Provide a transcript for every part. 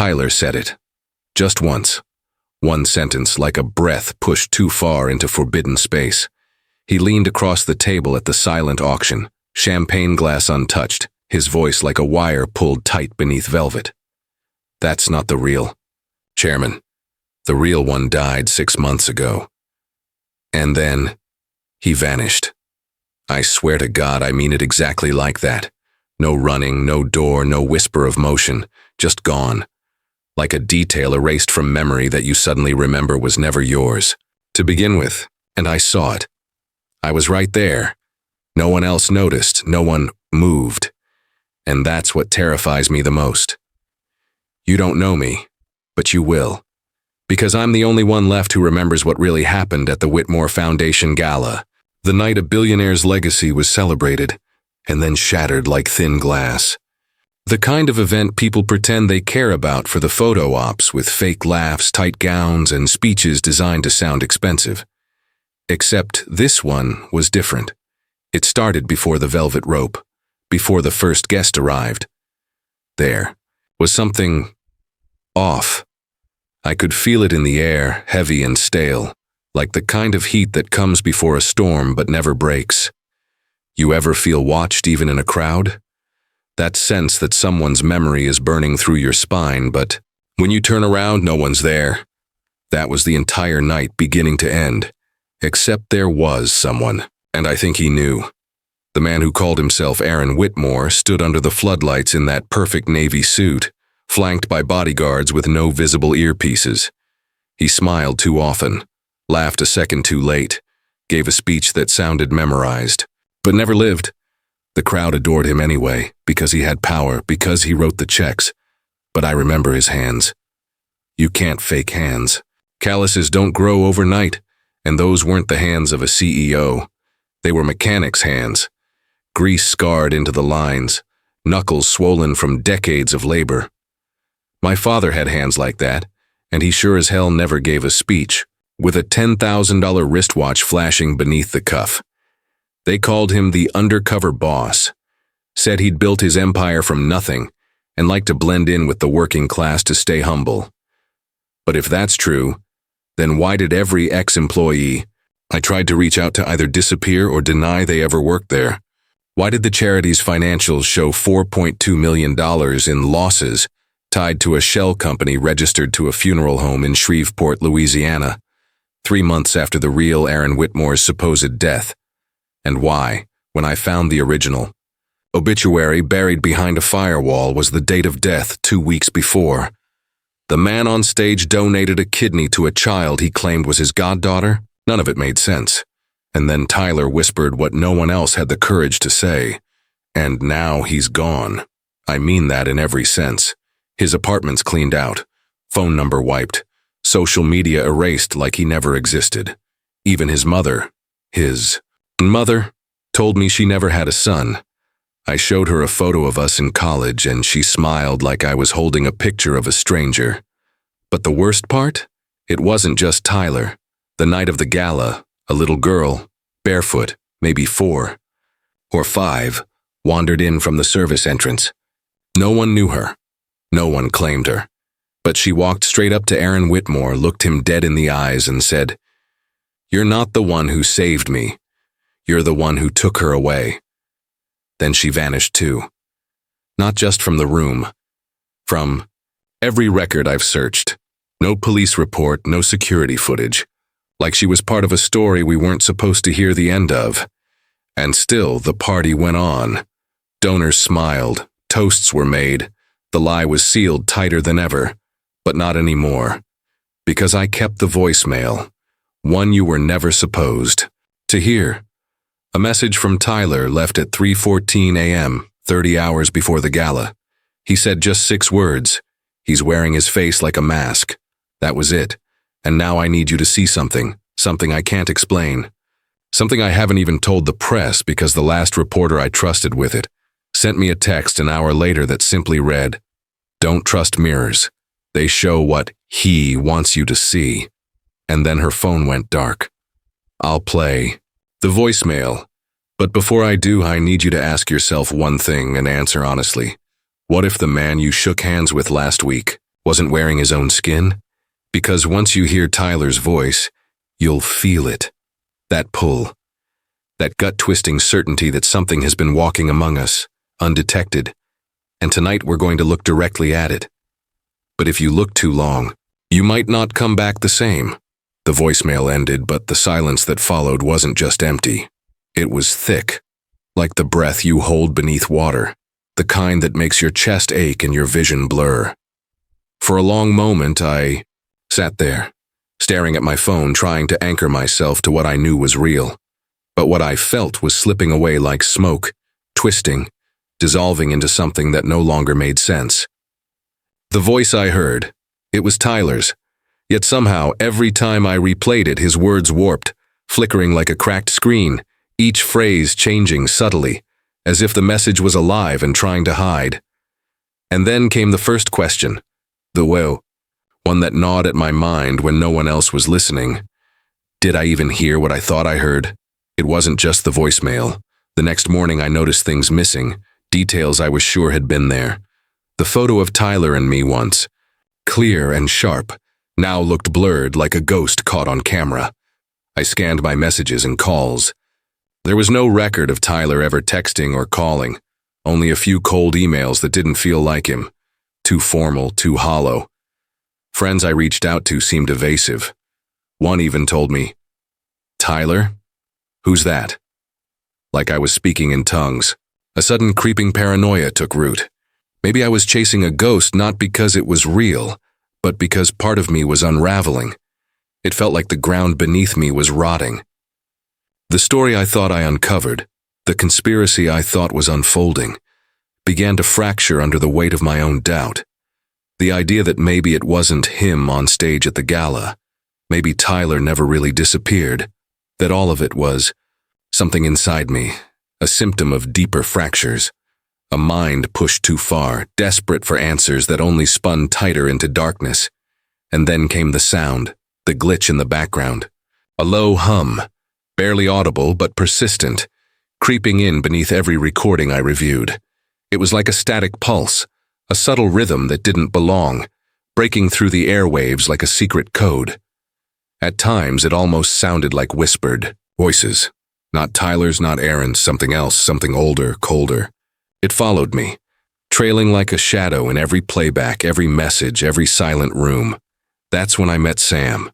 Tyler said it. Just once. One sentence, like a breath pushed too far into forbidden space. He leaned across the table at the silent auction, champagne glass untouched, his voice like a wire pulled tight beneath velvet. That's not the real. Chairman, the real one died 6 months ago. And then, he vanished. I swear to God, I mean it exactly like that. No running, no door, no whisper of motion, just gone. Like a detail erased from memory that you suddenly remember was never yours to begin with, and I saw it. I was right there. No one else noticed, no one moved. And that's what terrifies me the most. You don't know me, but you will. Because I'm the only one left who remembers what really happened at the Whitmore Foundation Gala, the night a billionaire's legacy was celebrated, and then shattered like thin glass. The kind of event people pretend they care about for the photo ops with fake laughs, tight gowns, and speeches designed to sound expensive. Except this one was different. It started before the velvet rope, before the first guest arrived. There was something off. I could feel it in the air, heavy and stale, like the kind of heat that comes before a storm but never breaks. You ever feel watched even in a crowd? That sense that someone's memory is burning through your spine, but when you turn around, no one's there. That was the entire night, beginning to end. Except there was someone, and I think he knew. The man who called himself Aaron Whitmore stood under the floodlights in that perfect navy suit, flanked by bodyguards with no visible earpieces. He smiled too often, laughed a second too late, gave a speech that sounded memorized, but never lived. The crowd adored him anyway, because he had power, because he wrote the checks. But I remember his hands. You can't fake hands. Calluses don't grow overnight, and those weren't the hands of a CEO. They were mechanics' hands. Grease scarred into the lines, knuckles swollen from decades of labor. My father had hands like that, and he sure as hell never gave a speech, with a $10,000 wristwatch flashing beneath the cuff. They called him the Undercover boss, said he'd built his empire from nothing, and liked to blend in with the working class to stay humble. But if that's true, then why did every ex-employee I tried to reach out to either disappear or deny they ever worked there? Why did the charity's financials show $4.2 million in losses tied to a shell company registered to a funeral home in Shreveport, Louisiana, 3 months after the real Aaron Whitmore's supposed death? And why, when I found the original obituary buried behind a firewall, was the date of death 2 weeks before? The man on stage donated a kidney to a child he claimed was his goddaughter? None of it made sense. And then Tyler whispered what no one else had the courage to say. And now he's gone. I mean that in every sense. His apartment's cleaned out, phone number wiped, social media erased like he never existed. Even his mother told me she never had a son. I showed her a photo of us in college and she smiled like I was holding a picture of a stranger. But the worst part? It wasn't just Tyler. The night of the gala, a little girl, barefoot, maybe 4 or 5, wandered in from the service entrance. No one knew her. No one claimed her. But she walked straight up to Aaron Whitmore, looked him dead in the eyes and said, "You're not the one who saved me. You're the one who took her away." Then she vanished too. Not just from the room. From every record I've searched. No police report, no security footage. Like she was part of a story we weren't supposed to hear the end of. And still, the party went on. Donors smiled, toasts were made. The lie was sealed tighter than ever. But not anymore. Because I kept the voicemail. One you were never supposed to hear. A message from Tyler left at 3:14 a.m., 30 hours before the gala. He said just 6 words. He's wearing his face like a mask. That was it. And now I need you to see something I can't explain. Something I haven't even told the press because the last reporter I trusted with it sent me a text an hour later that simply read, "Don't trust mirrors. They show what he wants you to see." And then her phone went dark. I'll play the voicemail. But before I do, I need you to ask yourself one thing and answer honestly. What if the man you shook hands with last week wasn't wearing his own skin? Because once you hear Tyler's voice, you'll feel it. That pull. That gut-twisting certainty that something has been walking among us, undetected. And tonight we're going to look directly at it. But if you look too long, you might not come back the same. The voicemail ended, but the silence that followed wasn't just empty. It was thick, like the breath you hold beneath water, the kind that makes your chest ache and your vision blur. For a long moment, I sat there, staring at my phone, trying to anchor myself to what I knew was real. But what I felt was slipping away like smoke, twisting, dissolving into something that no longer made sense. The voice I heard, it was Tyler's, yet somehow every time I replayed it, his words warped, flickering like a cracked screen, each phrase changing subtly, as if the message was alive and trying to hide. And then came the first question, the one that gnawed at my mind when no one else was listening. Did I even hear what I thought I heard? It wasn't just the voicemail. The next morning I noticed things missing, details I was sure had been there. The photo of Tyler and me once, clear and sharp, now looked blurred like a ghost caught on camera. I scanned my messages and calls. There was no record of Tyler ever texting or calling, only a few cold emails that didn't feel like him, too formal, too hollow. Friends I reached out to seemed evasive. One even told me, "Tyler? Who's that?" Like I was speaking in tongues. A sudden creeping paranoia took root. Maybe I was chasing a ghost not because it was real, but because part of me was unraveling. It felt like the ground beneath me was rotting. The story I thought I uncovered, the conspiracy I thought was unfolding, began to fracture under the weight of my own doubt. The idea that maybe it wasn't him on stage at the gala, maybe Tyler never really disappeared, that all of it was something inside me, a symptom of deeper fractures. A mind pushed too far, desperate for answers that only spun tighter into darkness. And then came the sound, the glitch in the background. A low hum, barely audible but persistent, creeping in beneath every recording I reviewed. It was like a static pulse, a subtle rhythm that didn't belong, breaking through the airwaves like a secret code. At times it almost sounded like whispered voices. Not Tyler's, not Aaron's, something else, something older, colder. It followed me, trailing like a shadow in every playback, every message, every silent room. That's when I met Sam.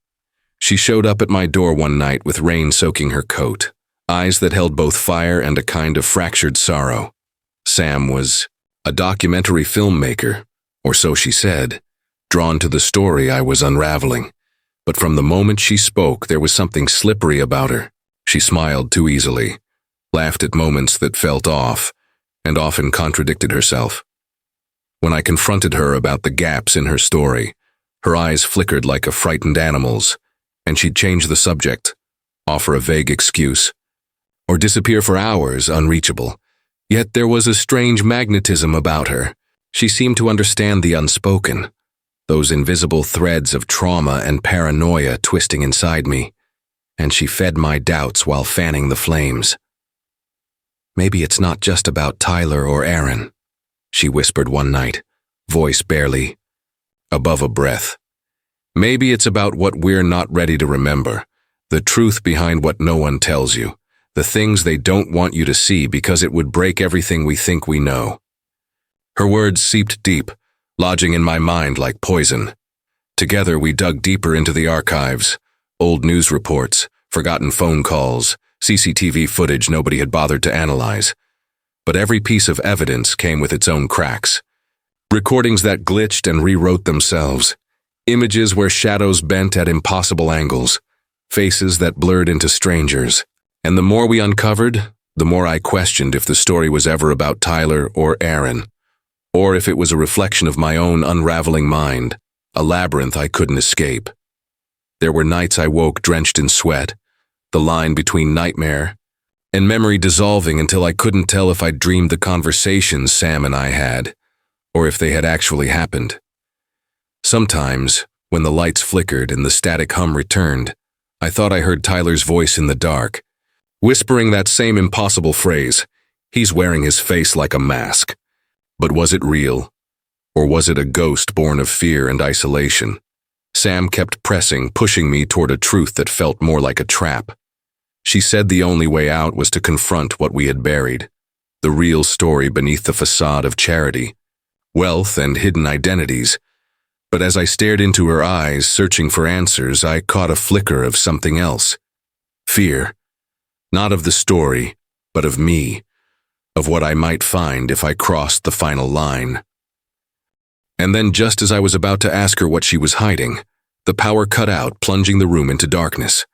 She showed up at my door one night with rain soaking her coat, eyes that held both fire and a kind of fractured sorrow. Sam was a documentary filmmaker, or so she said, drawn to the story I was unraveling. But from the moment she spoke, there was something slippery about her. She smiled too easily, laughed at moments that felt off, and often contradicted herself. When I confronted her about the gaps in her story, her eyes flickered like a frightened animal's, and she'd change the subject, offer a vague excuse, or disappear for hours unreachable. Yet there was a strange magnetism about her. She seemed to understand the unspoken, those invisible threads of trauma and paranoia twisting inside me, and she fed my doubts while fanning the flames. "Maybe it's not just about Tyler or Aaron," she whispered one night, voice barely above a breath. "Maybe it's about what we're not ready to remember, the truth behind what no one tells you, the things they don't want you to see because it would break everything we think we know." Her words seeped deep, lodging in my mind like poison. Together we dug deeper into the archives, old news reports, forgotten phone calls, CCTV footage nobody had bothered to analyze. But every piece of evidence came with its own cracks. Recordings that glitched and rewrote themselves. Images where shadows bent at impossible angles. Faces that blurred into strangers. And the more we uncovered, the more I questioned if the story was ever about Tyler or Aaron, or if it was a reflection of my own unraveling mind, a labyrinth I couldn't escape. There were nights I woke drenched in sweat, the line between nightmare and memory dissolving until I couldn't tell if I'd dreamed the conversations Sam and I had, or if they had actually happened. Sometimes, when the lights flickered and the static hum returned, I thought I heard Tyler's voice in the dark, whispering that same impossible phrase, "He's wearing his face like a mask." But was it real? Or was it a ghost born of fear and isolation? Sam kept pressing, pushing me toward a truth that felt more like a trap. She said the only way out was to confront what we had buried, the real story beneath the facade of charity, wealth, and hidden identities. But as I stared into her eyes, searching for answers, I caught a flicker of something else. Fear. Not of the story, but of me, of what I might find if I crossed the final line. And then, just as I was about to ask her what she was hiding, the power cut out, plunging the room into darkness.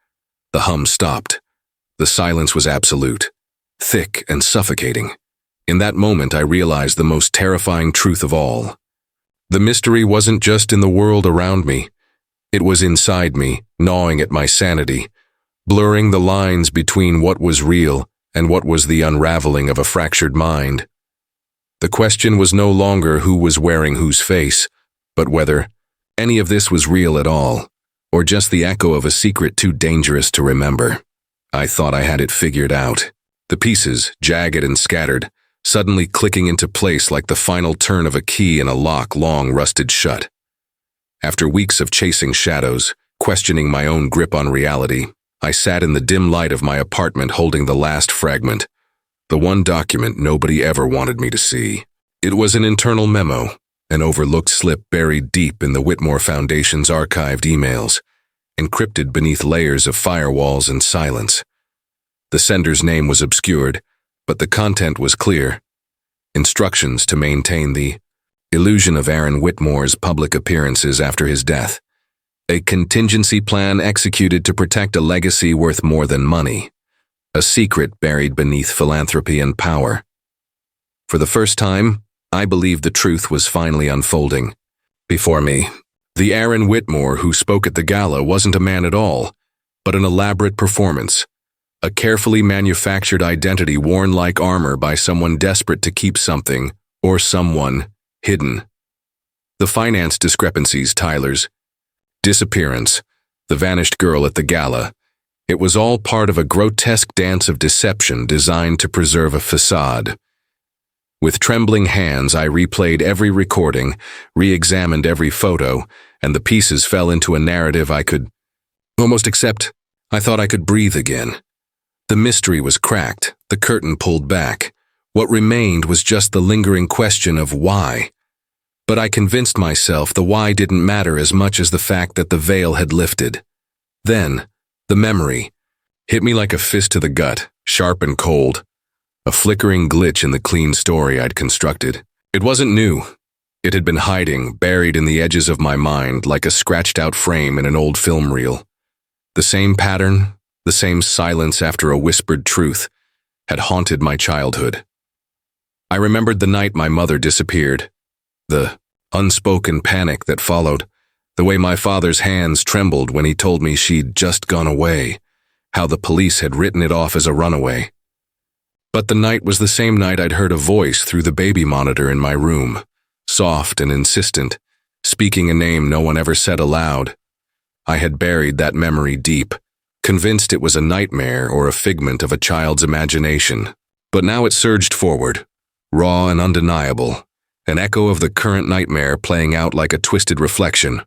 The hum stopped. The silence was absolute, thick and suffocating. In that moment, I realized the most terrifying truth of all. The mystery wasn't just in the world around me. It was inside me, gnawing at my sanity, blurring the lines between what was real and what was the unraveling of a fractured mind. The question was no longer who was wearing whose face, but whether any of this was real at all, or just the echo of a secret too dangerous to remember. I thought I had it figured out. The pieces, jagged and scattered, suddenly clicking into place like the final turn of a key in a lock long rusted shut. After weeks of chasing shadows, questioning my own grip on reality, I sat in the dim light of my apartment holding the last fragment, the one document nobody ever wanted me to see. It was an internal memo, an overlooked slip buried deep in the Whitmore Foundation's archived emails, encrypted beneath layers of firewalls and silence. The sender's name was obscured, but the content was clear. Instructions to maintain the illusion of Aaron Whitmore's public appearances after his death. A contingency plan executed to protect a legacy worth more than money. A secret buried beneath philanthropy and power. For the first time, I believed the truth was finally unfolding. Before me, the Aaron Whitmore who spoke at the gala wasn't a man at all, but an elaborate performance. A carefully manufactured identity worn like armor by someone desperate to keep something, or someone, hidden. The finance discrepancies, Tyler's disappearance, the vanished girl at the gala. It was all part of a grotesque dance of deception designed to preserve a facade. With trembling hands, I replayed every recording, re-examined every photo, and the pieces fell into a narrative I could almost accept. I thought I could breathe again. The mystery was cracked, the curtain pulled back. What remained was just the lingering question of why. But I convinced myself the why didn't matter as much as the fact that the veil had lifted. Then, the memory hit me like a fist to the gut, sharp and cold. A flickering glitch in the clean story I'd constructed. It wasn't new. It had been hiding, buried in the edges of my mind like a scratched-out frame in an old film reel. The same pattern, the same silence after a whispered truth, had haunted my childhood. I remembered the night my mother disappeared. The unspoken panic that followed, the way my father's hands trembled when he told me she'd just gone away, how the police had written it off as a runaway. But the night was the same night I'd heard a voice through the baby monitor in my room, soft and insistent, speaking a name no one ever said aloud. I had buried that memory deep, convinced it was a nightmare or a figment of a child's imagination. But now it surged forward, raw and undeniable, an echo of the current nightmare playing out like a twisted reflection.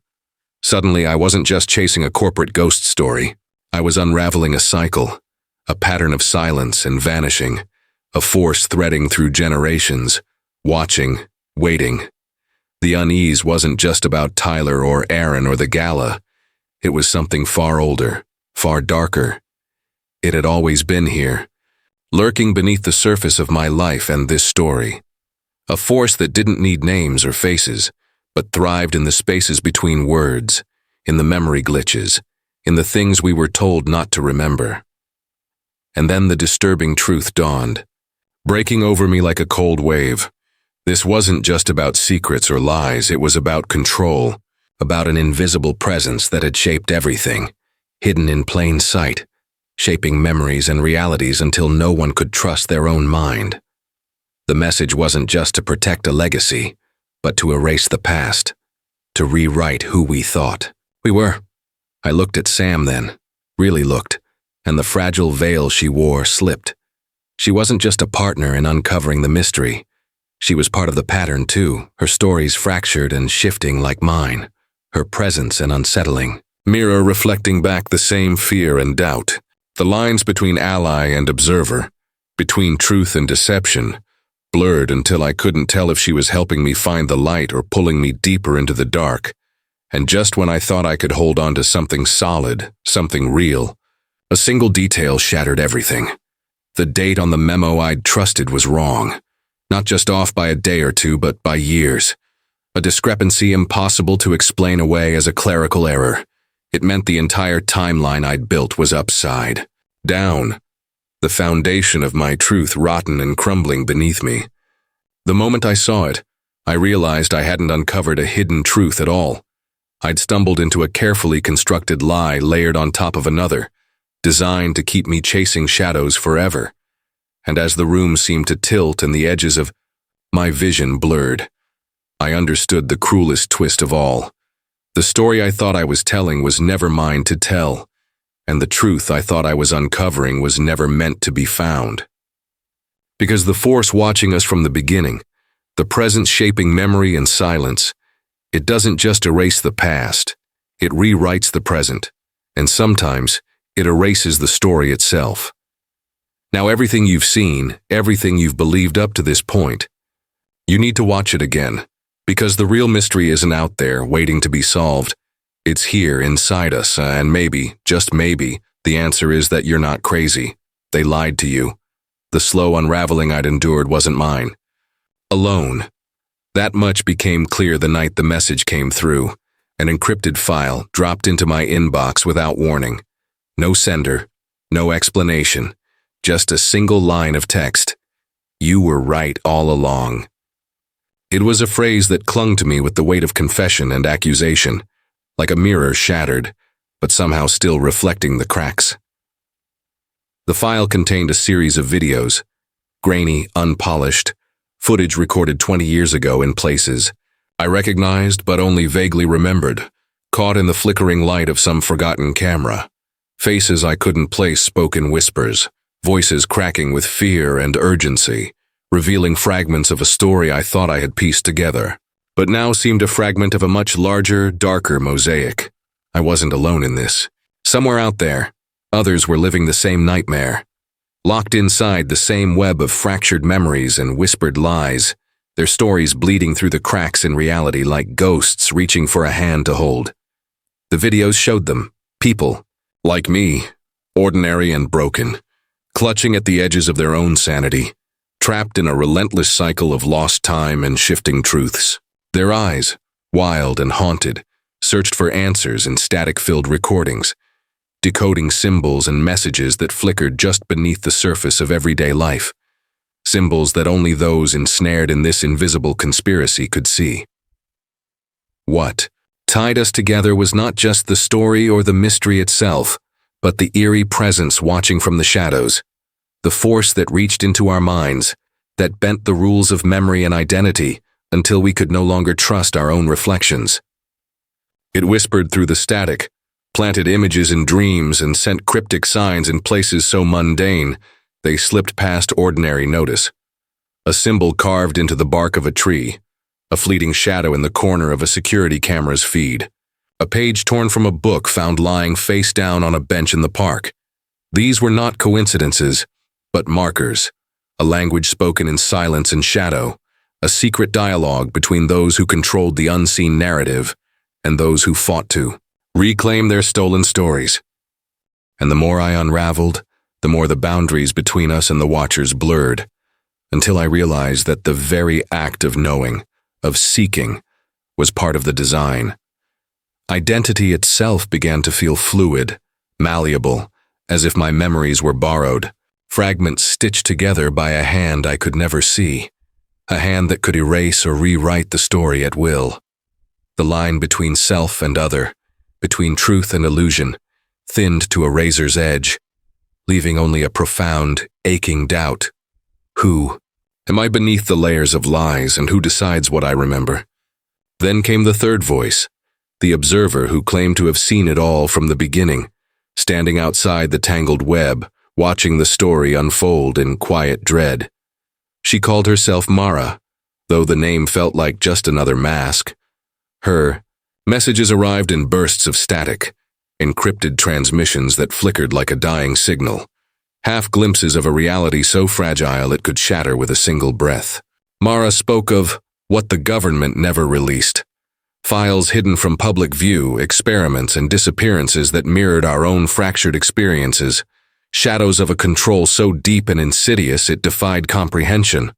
Suddenly, I wasn't just chasing a corporate ghost story. I was unraveling a cycle, a pattern of silence and vanishing, a force threading through generations, watching, waiting. The unease wasn't just about Tyler or Aaron or the gala. It was something far older, far darker. It had always been here, lurking beneath the surface of my life and this story. A force that didn't need names or faces, but thrived in the spaces between words, in the memory glitches, in the things we were told not to remember. And then the disturbing truth dawned, breaking over me like a cold wave. This wasn't just about secrets or lies, it was about control, about an invisible presence that had shaped everything, hidden in plain sight, shaping memories and realities until no one could trust their own mind. The message wasn't just to protect a legacy, but to erase the past, to rewrite who we thought we were. I looked at Sam then, really looked, and the fragile veil she wore slipped. She wasn't just a partner in uncovering the mystery. She was part of the pattern too, her stories fractured and shifting like mine, her presence an unsettling mirror reflecting back the same fear and doubt. The lines between ally and observer, between truth and deception, blurred until I couldn't tell if she was helping me find the light or pulling me deeper into the dark. And just when I thought I could hold on to something solid, something real, a single detail shattered everything. The date on the memo I'd trusted was wrong. Not just off by a day or two, but by years. A discrepancy impossible to explain away as a clerical error. It meant the entire timeline I'd built was upside down. The foundation of my truth rotten and crumbling beneath me. The moment I saw it, I realized I hadn't uncovered a hidden truth at all. I'd stumbled into a carefully constructed lie layered on top of another, designed to keep me chasing shadows forever. And as the room seemed to tilt and the edges of my vision blurred, I understood the cruelest twist of all. The story I thought I was telling was never mine to tell, and the truth I thought I was uncovering was never meant to be found. Because the force watching us from the beginning, the present shaping memory and silence, it doesn't just erase the past, it rewrites the present, and sometimes it erases the story itself. Now everything you've seen, everything you've believed up to this point, you need to watch it again, because the real mystery isn't out there waiting to be solved. It's here inside us, and maybe, just maybe, the answer is that you're not crazy. They lied to you. The slow unraveling I'd endured wasn't mine. Alone. That much became clear the night the message came through. An encrypted file dropped into my inbox without warning. No sender, no explanation, just a single line of text. You were right all along. It was a phrase that clung to me with the weight of confession and accusation, like a mirror shattered, but somehow still reflecting the cracks. The file contained a series of videos, grainy, unpolished, footage recorded 20 years ago in places I recognized but only vaguely remembered, caught in the flickering light of some forgotten camera. Faces I couldn't place spoke in whispers, voices cracking with fear and urgency, revealing fragments of a story I thought I had pieced together, but now seemed a fragment of a much larger, darker mosaic. I wasn't alone in this. Somewhere out there, others were living the same nightmare, locked inside the same web of fractured memories and whispered lies, their stories bleeding through the cracks in reality like ghosts reaching for a hand to hold. The videos showed them, people, like me, ordinary and broken, clutching at the edges of their own sanity, trapped in a relentless cycle of lost time and shifting truths. Their eyes, wild and haunted, searched for answers in static-filled recordings, decoding symbols and messages that flickered just beneath the surface of everyday life, symbols that only those ensnared in this invisible conspiracy could see. What tied us together was not just the story or the mystery itself, but the eerie presence watching from the shadows, the force that reached into our minds, that bent the rules of memory and identity until we could no longer trust our own reflections. It whispered through the static, planted images in dreams, and sent cryptic signs in places so mundane they slipped past ordinary notice. A symbol carved into the bark of a tree, a fleeting shadow in the corner of a security camera's feed, a page torn from a book found lying face down on a bench in the park. These were not coincidences, but markers, a language spoken in silence and shadow, a secret dialogue between those who controlled the unseen narrative and those who fought to reclaim their stolen stories. And the more I unraveled, the more the boundaries between us and the Watchers blurred, until I realized that the very act of knowing, of seeking, was part of the design. Identity itself began to feel fluid, malleable, as if my memories were borrowed, fragments stitched together by a hand I could never see, a hand that could erase or rewrite the story at will. The line between self and other, between truth and illusion, thinned to a razor's edge, leaving only a profound, aching doubt. Who? Am I beneath the layers of lies, and who decides what I remember? Then came the third voice, the observer who claimed to have seen it all from the beginning, standing outside the tangled web, watching the story unfold in quiet dread. She called herself Mara, though the name felt like just another mask. Her messages arrived in bursts of static, encrypted transmissions that flickered like a dying signal, half glimpses of a reality so fragile it could shatter with a single breath. Mara spoke of what the government never released, files hidden from public view, experiments and disappearances that mirrored our own fractured experiences, shadows of a control so deep and insidious it defied comprehension.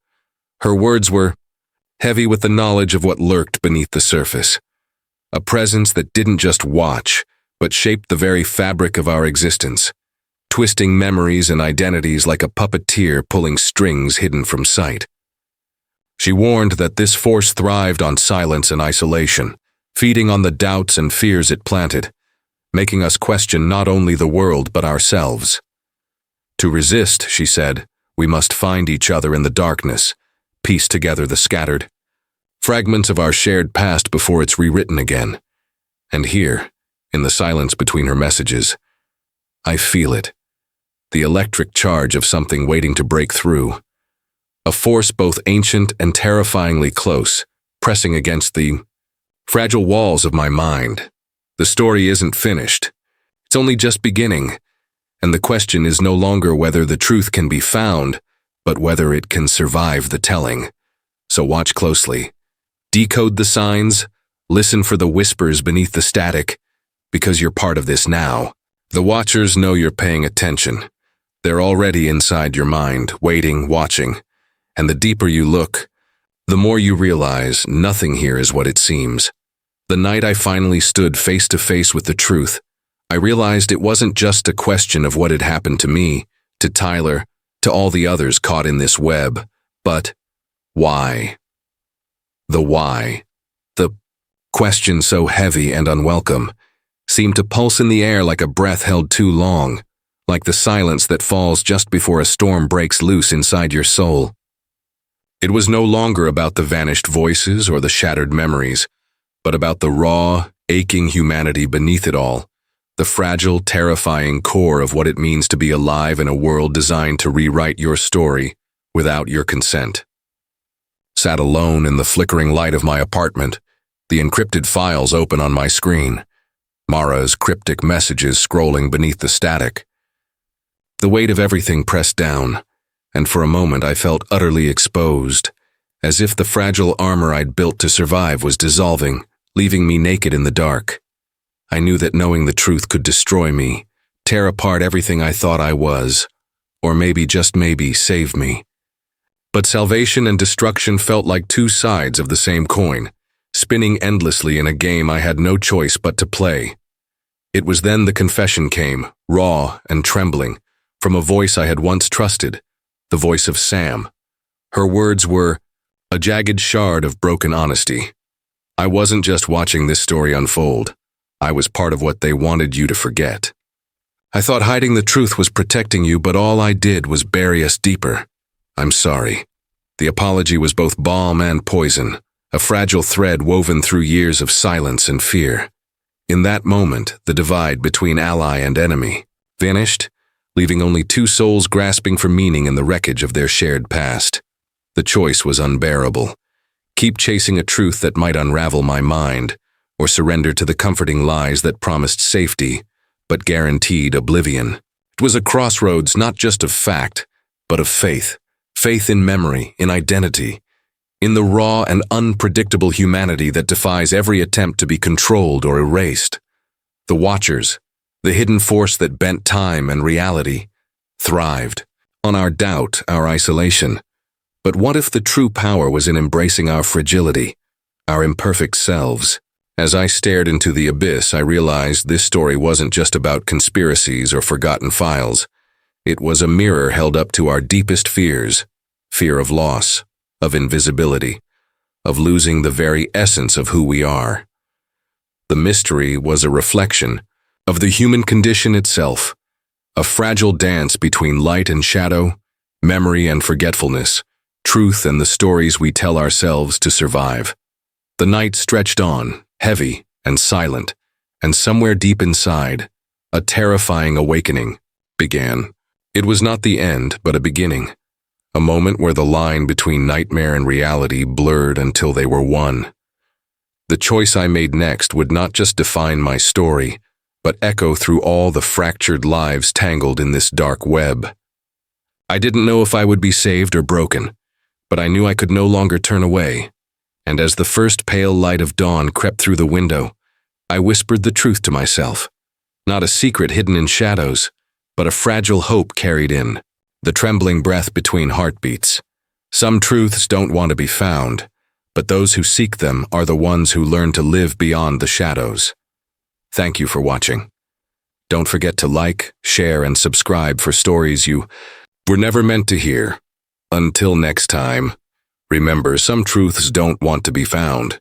Her words were heavy with the knowledge of what lurked beneath the surface, a presence that didn't just watch, but shaped the very fabric of our existence, twisting memories and identities like a puppeteer pulling strings hidden from sight. She warned that this force thrived on silence and isolation, feeding on the doubts and fears it planted, making us question not only the world but ourselves. To resist, she said, we must find each other in the darkness, piece together the scattered fragments of our shared past before it's rewritten again. And here, in the silence between her messages, I feel it, the electric charge of something waiting to break through. A force both ancient and terrifyingly close, pressing against the fragile walls of my mind. The story isn't finished. It's only just beginning, and the question is no longer whether the truth can be found, but whether it can survive the telling. So watch closely. Decode the signs, listen for the whispers beneath the static, because you're part of this now. The watchers know you're paying attention. They're already inside your mind, waiting, watching. And the deeper you look, the more you realize nothing here is what it seems. The night I finally stood face to face with the truth, I realized it wasn't just a question of what had happened to me, to Tyler, to all the others caught in this web, but why? The why, the question so heavy and unwelcome, seemed to pulse in the air like a breath held too long, like the silence that falls just before a storm breaks loose inside your soul. It was no longer about the vanished voices or the shattered memories, but about the raw, aching humanity beneath it all, the fragile, terrifying core of what it means to be alive in a world designed to rewrite your story without your consent. Sat alone in the flickering light of my apartment, the encrypted files open on my screen, Mara's cryptic messages scrolling beneath the static. The weight of everything pressed down, and for a moment I felt utterly exposed, as if the fragile armor I'd built to survive was dissolving, leaving me naked in the dark. I knew that knowing the truth could destroy me, tear apart everything I thought I was, or maybe, just maybe, save me. But salvation and destruction felt like two sides of the same coin, spinning endlessly in a game I had no choice but to play. It was then the confession came, raw and trembling, from a voice I had once trusted, the voice of Sam. Her words were a jagged shard of broken honesty. I wasn't just watching this story unfold. I was part of what they wanted you to forget. I thought hiding the truth was protecting you, but all I did was bury us deeper. I'm sorry. The apology was both balm and poison, a fragile thread woven through years of silence and fear. In that moment, the divide between ally and enemy vanished, leaving only two souls grasping for meaning in the wreckage of their shared past. The choice was unbearable. Keep chasing a truth that might unravel my mind, or surrender to the comforting lies that promised safety, but guaranteed oblivion. It was a crossroads not just of fact, but of faith. Faith in memory, in identity, in the raw and unpredictable humanity that defies every attempt to be controlled or erased. The Watchers, the hidden force that bent time and reality, thrived on our doubt, our isolation. But what if the true power was in embracing our fragility, our imperfect selves? As I stared into the abyss, I realized this story wasn't just about conspiracies or forgotten files. It was a mirror held up to our deepest fears, fear of loss, of invisibility, of losing the very essence of who we are. The mystery was a reflection of the human condition itself, a fragile dance between light and shadow, memory and forgetfulness, truth and the stories we tell ourselves to survive. The night stretched on, heavy and silent, and somewhere deep inside, a terrifying awakening began. It was not the end, but a beginning. a moment where the line between nightmare and reality blurred until they were one. The choice I made next would not just define my story, but echo through all the fractured lives tangled in this dark web. I didn't know if I would be saved or broken, but I knew I could no longer turn away. And as the first pale light of dawn crept through the window, I whispered the truth to myself. Not a secret hidden in shadows, but a fragile hope carried in, the trembling breath between heartbeats. Some truths don't want to be found, but those who seek them are the ones who learn to live beyond the shadows. Thank you for watching. Don't forget to like, share, and subscribe for stories you were never meant to hear. Until next time, remember, some truths don't want to be found,